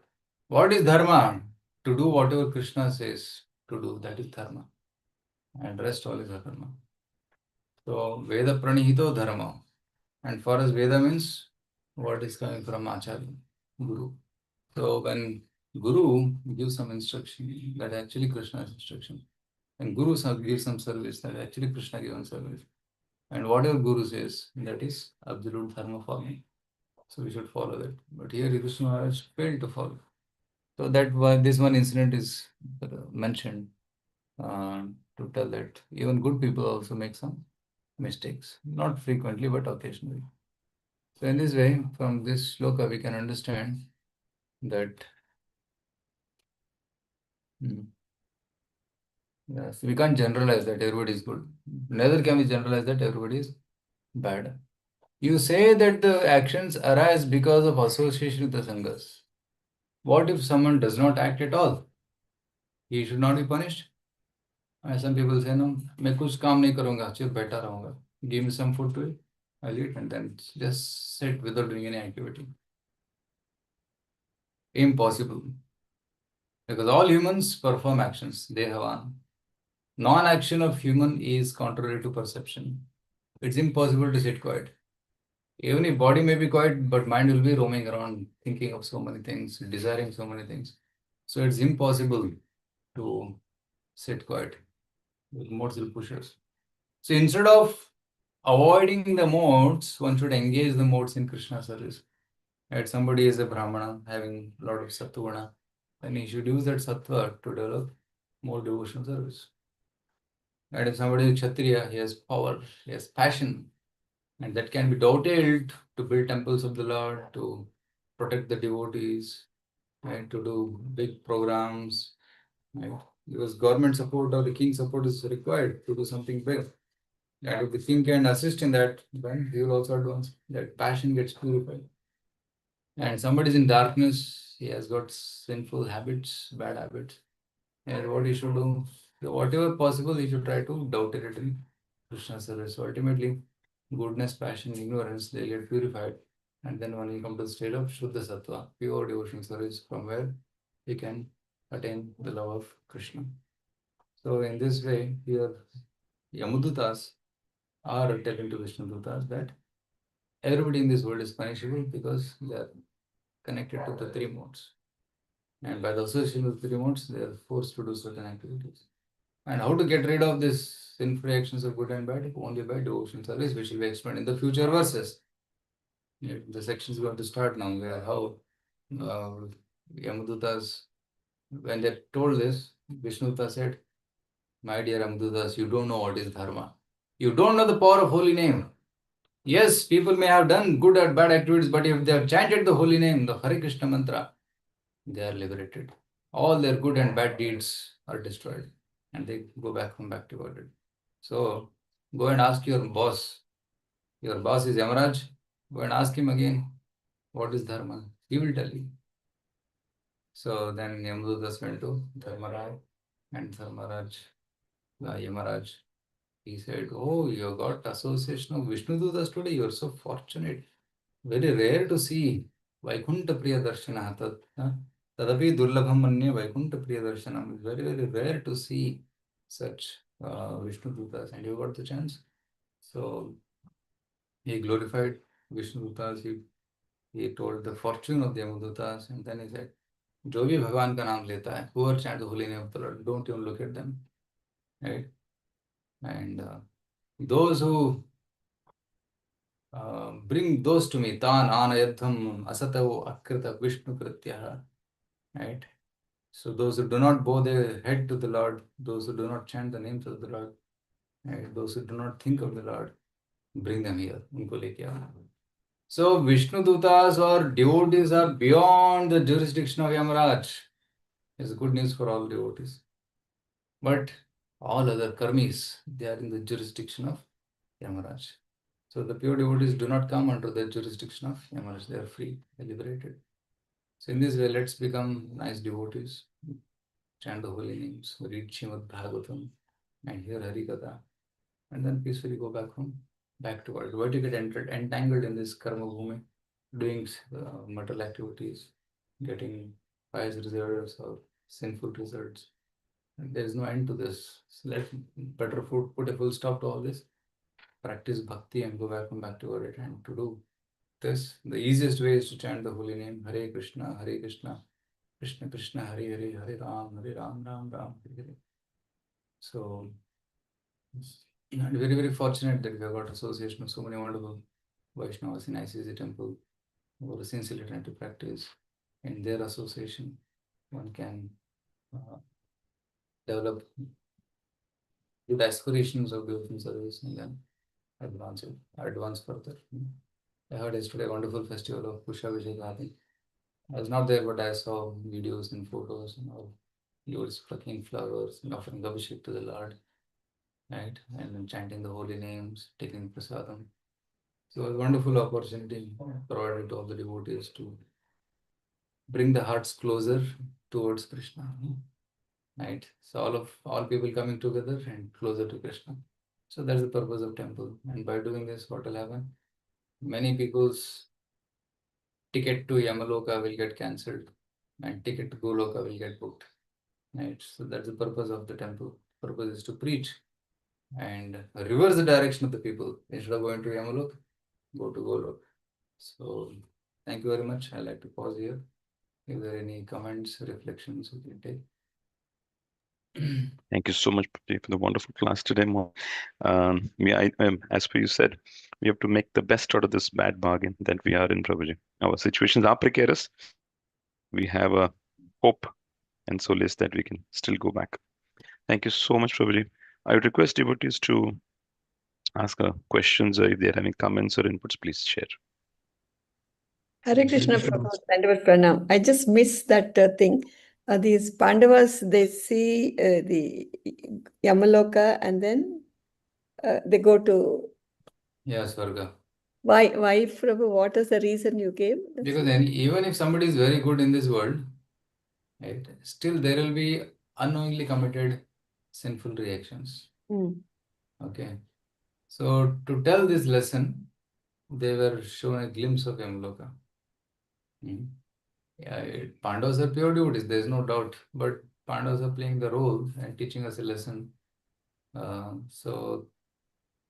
What is dharma? To do whatever Krishna says to do, that is dharma. And rest all is adharma. So Veda pranihito dharma. And for us, Veda means what is coming from Acharya, Guru. So when Guru gives some instruction, that actually Krishna's instruction. And Guru gives some service, that actually Krishna given service. And whatever Guru says, that is absolute dharma for me. So we should follow that. But here Yudhishthira Maharaj failed to follow. So that why this one incident is mentioned to tell that even good people also make some mistakes. Not frequently, but occasionally. So in this way, from this shloka, we can understand that yes, we can't generalize that everybody is good. Neither can we generalize that everybody is bad. You say that the actions arise because of association with the sanghas. What if someone does not act at all? He should not be punished. And some people say, no, मैं कुछ काम नहीं करूँगा, सिर्फ बैठा रहूँगा. Give me some food to eat, I'll eat, and then just sit without doing any activity. Impossible. Because all humans perform actions. They have on. Non-action of human is contrary to perception. It's impossible to sit quiet. Even if body may be quiet, but mind will be roaming around, thinking of so many things, desiring so many things. So it's impossible to sit quiet. The modes will push us. So instead of avoiding the modes, one should engage the modes in Krishna service. If somebody is a Brahmana having a lot of sattva, then he should use that sattva to develop more devotional service. And if somebody is Kshatriya, he has power, he has passion, and that can be dotailed to build temples of the Lord, to protect the devotees, and to do big programs. Right? Because government support or the king support is required to do something big. And if the king can assist in that, then he will also advance. That passion gets purified. And somebody is in darkness, he has got sinful habits, bad habits. And what he should do, whatever possible, he should try to download it in Krishna service. So ultimately, goodness, passion, ignorance, they get purified. And then when you come to the state of Shuddha Sattva, pure devotional service, from where he can attain the love of Krishna. So in this way, here Yamudutas are telling to Vishnudutas that everybody in this world is punishable because they are connected to the three modes. And by the association of the three modes, they are forced to do certain activities. And how to get rid of this sinful reactions of good and bad? Only by devotion service, which will be explained in the future verses. The section is going to start now, where how Yamadutas, when they told this, Vishnuta said, my dear Yamadutas, you don't know what is dharma. You don't know the power of holy name. Yes, people may have done good or bad activities, but if they have chanted the holy name, the Hare Krishna mantra, they are liberated. All their good and bad deeds are destroyed and they go back from back to God. So go and ask your boss. Your boss is Yamaraj. Go and ask him again, what is dharma? He will tell you. So then Yamadutas went to Dharmaraj, and Dharmaraj, Yamaraj, he said, oh, you got association of Vishnudutas today. You are so fortunate. Very rare to see Vaikunta Priya Darshana. Tadapi Durlabham Manye Vaikunta Priya Darshanam. It's very, very rare to see such Vishnudutas, and you got the chance. So he glorified Vishnudutas. He told the fortune of the Yamadutas, and then he said, जो भी भगवान का नाम लेता है, whoever chant the holy name of the Lord, don't even look at them, right? And those who bring those to me, tan anayadham asatav akrita Vishnu krityaha, right? So those who do not bow their head to the Lord, those who do not chant the names of the Lord, right? Those who do not think of the Lord, bring them here. Unko leke aao. So Vishnu Dutas or devotees are beyond the jurisdiction of Yamaraj. It's good news for all devotees. But all other karmis, they are in the jurisdiction of Yamaraj. So the pure devotees do not come under the jurisdiction of Yamaraj. They are free, they are liberated. So in this way, let's become nice devotees, chant the holy names, read Srimad Bhagavatam, and hear Hari Katha, and then peacefully go back home, back to world. Why to get entangled in this karma bhumi, doing material activities, getting pious results or sinful results? And there is no end to this. So let's better put a full stop to all this. Practice bhakti and go back to it. And to do this, the easiest way is to chant the holy name Hare Krishna, Krishna Krishna, Hare Hare, Hare Ram, Ram Ram, Hare Hare. So, and very, very fortunate that we have got association of so many wonderful Vaishnavas in ICC temple who are sincerely trying to practice. In their association, one can develop good aspirations of devotional service and then advance further. I heard yesterday a wonderful festival of Pusha Vijay. I was not there, but I saw videos and photos and all. Lords plucking flowers and offering Abhishek to the Lord, right? And then chanting the holy names, taking prasadam. So a wonderful opportunity provided to all the devotees to bring the hearts closer towards Krishna, right? So all people coming together and closer to Krishna. So that's the purpose of temple. And by doing this, what will happen? Many people's ticket to Yamaloka will get cancelled and ticket to Goloka will get booked. Right. So that's the purpose of the temple. Purpose is to preach and reverse the direction of the people. Instead of going to Yamalok, go to Golok. So thank you very much. I'd like to pause here. If there are any comments, reflections, we can take. Thank you so much Prabhuji, for the wonderful class today. As per you said, we have to make the best out of this bad bargain that we are in, Prabhuji. Our situations are precarious. We have a hope and solace that we can still go back. Thank you so much, Prabhuji. I would request devotees to ask questions, or if they have any comments or inputs, please share. Hare Krishna Prabhu, Dandavat Pranam. I just missed that thing. These Pandavas, they see the Yamaloka and then they go to... Yeah, Swarga. Why, Prabhu? What is the reason you gave? Because even if somebody is very good in this world, right, still there will be unknowingly committed sinful reactions. Okay. So to tell this lesson, they were shown a glimpse of Yamaloka. Yeah, Pandavas are pure devotees, there is no doubt. But Pandavas are playing the role and teaching us a lesson. So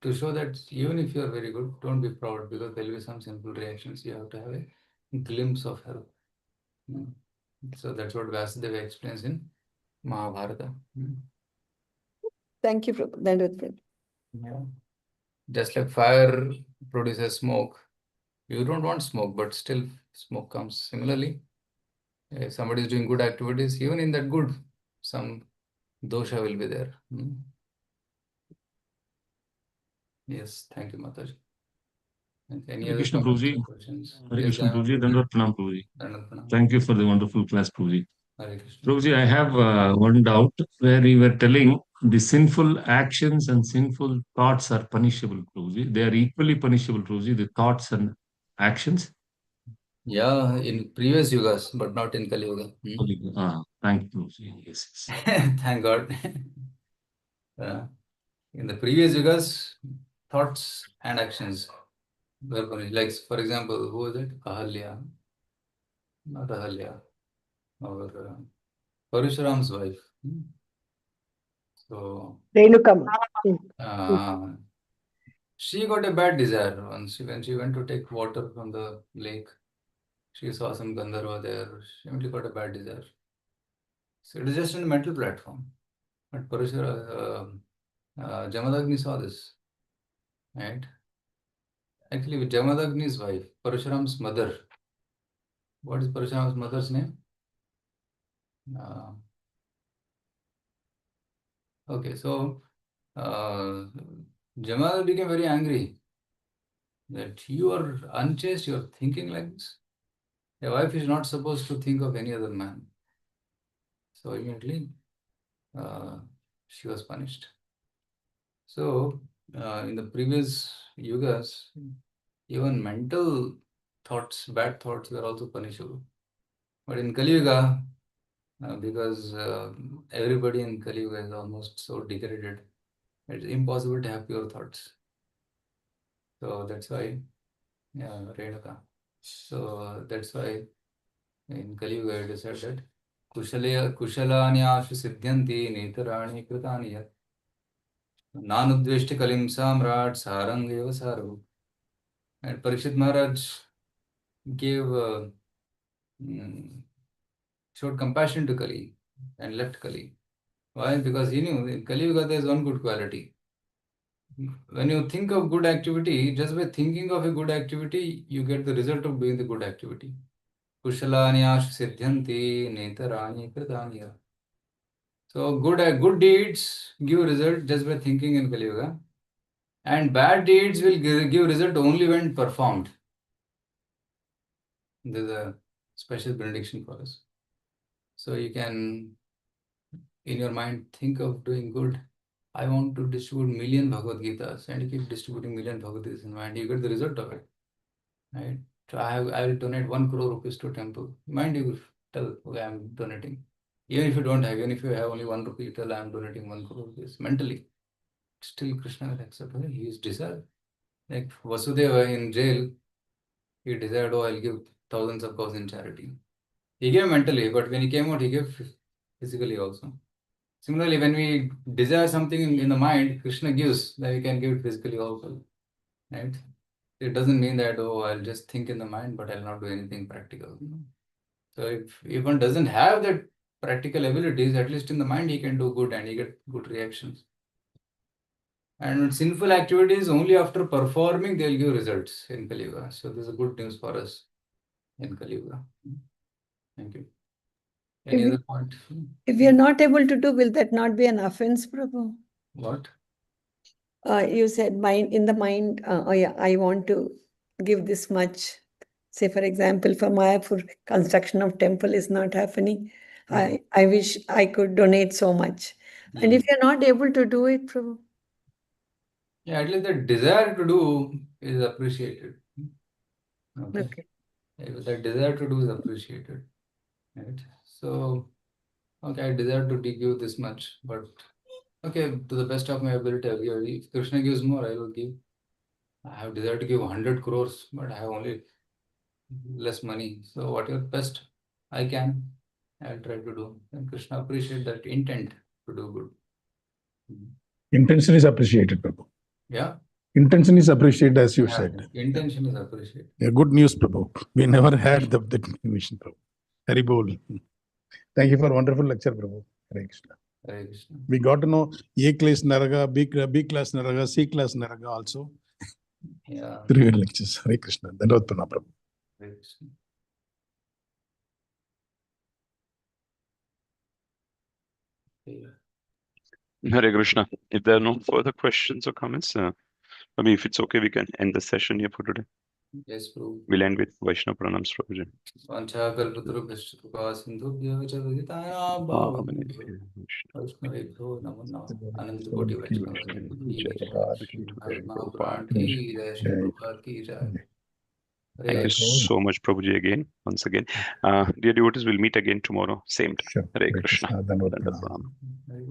to show that even if you are very good, don't be proud, because there will be some simple reactions. You have to have a glimpse of hell. So that's what Vasudeva explains in Mahabharata. Thank you, Prabhu. Dandavat Pranam. Yeah. Just like fire produces smoke, you don't want smoke, but still smoke comes. Similarly, if somebody is doing good activities, even in that good, some dosha will be there. Yes, thank you, Mataji. Any other questions? Hare Krishna Prabhuji, Dandavat Pranam Prabhuji. Thank you for the wonderful class, Prabhuji. Prabhuji, I have one doubt where you were telling the sinful actions and sinful thoughts are punishable, Prabhuji. They are equally punishable, Prabhuji, the thoughts and actions. Yeah, in previous yugas, but not in Kali Yuga. Thank you, Prabhuji. Yes. Thank God. In the previous yugas, thoughts and actions were punished. Like, for example, who was it? Ahalya. Not Ahalya. Or Parashuram's wife. So, Renukam. she got a bad desire when she went to take water from the lake. She saw some Gandharva there. She only got a bad desire. So it is just on a mental platform. But Jamadagni saw this. Right? Actually, with Jamadagni's wife, Parashuram's mother. What is Parashuram's mother's name? Okay, so Jamadagni became very angry that you are unchaste, you are thinking like this. A wife is not supposed to think of any other man. So immediately she was punished. So in the previous yugas, even mental thoughts, bad thoughts were also punishable. But in Kali Yuga, because everybody in Kali Yuga is almost so degraded, it's impossible to have pure thoughts. So that's why, Renuka. So that's why in Kali Yuga it is said that Kushalanyashu Siddhyanti Netarani Kritani Yat Nanudveshti Kalim Samrat Sarangeva Saru. And Parikshit Maharaj gave showed compassion to Kali and left Kali. Why? Because he knew in Kali Yuga there is one good quality. When you think of good activity, just by thinking of a good activity, you get the result of doing the good activity. Kushalanyashu siddhyanti netarani kritani. So good deeds give result just by thinking in Kali Yuga, and bad deeds will give result only when performed. There's a special benediction for us. So you can, in your mind, think of doing good. I want to distribute million Bhagavad Gitas, and you keep distributing million Bhagavad Gitas in mind, you get the result of it. Right? So I will donate 1 crore rupees to a temple. Mind you tell, okay, I'm donating. Even if you don't have, even if you have only 1 rupee, you tell I'm donating 1 crore rupees. Mentally, still Krishna will accept. Okay? He is desired. Like Vasudeva in jail, he desired, oh, I'll give thousands of cows in charity. He gave mentally, but when he came out, he gave physically also. Similarly, when we desire something in the mind, Krishna gives, then we can give it physically also. Right? It doesn't mean that, oh, I'll just think in the mind, but I'll not do anything practical. So if one doesn't have that practical abilities, at least in the mind, he can do good and he get good reactions. And sinful activities, only after performing, they'll give results in Kali Yuga. So this is good news for us in Kali Yuga. Thank you. Any other point? If we are not able to do, will that not be an offense, Prabhu? What? You said mind in the mind. Oh yeah, I want to give this much. Say, for example, for Mayapur, construction of temple is not happening. I wish I could donate so much. And if you're not able to do it, Prabhu. Yeah, at least the desire to do is appreciated. Okay. The desire to do is appreciated. Right? So, okay, I desire to give this much, but okay, to the best of my ability, I'll give. If Krishna gives more, I will give. I have desire to give 100 crores, but I have only less money. So whatever best I can, I'll try to do. And Krishna appreciate that intent to do good. Intention is appreciated, Prabhu. Yeah. Intention is appreciated, as you said. Intention is appreciated. Yeah, good news, Prabhu. We never had that mission, Prabhu. Hari Bol. Thank you for a wonderful lecture, Prabhu. Hare Krishna. Hare Krishna. We got to know A class Naraga, B class Naraga, C class Naraga also. Yeah. Through your lectures. Hare Krishna. Dandavad Pranam, Prabhu. Hare Krishna. Hare Krishna. If there are no further questions or comments, I mean, if it's okay, we can end the session here for today. Yes, Prabhu. We'll end with Vaishnava Pranams, Prabhuji. Vaishnavebhyo namo namo. Anantakoti Vaishnava. Mahapuran ki jai, Shri Prabhupada ki jai. Thank you so much, Prabhuji, again, once again. Dear devotees, we'll meet again tomorrow, same time. Sure. Hare Krishna. Dandavad Dandavad Pranam. Pranam.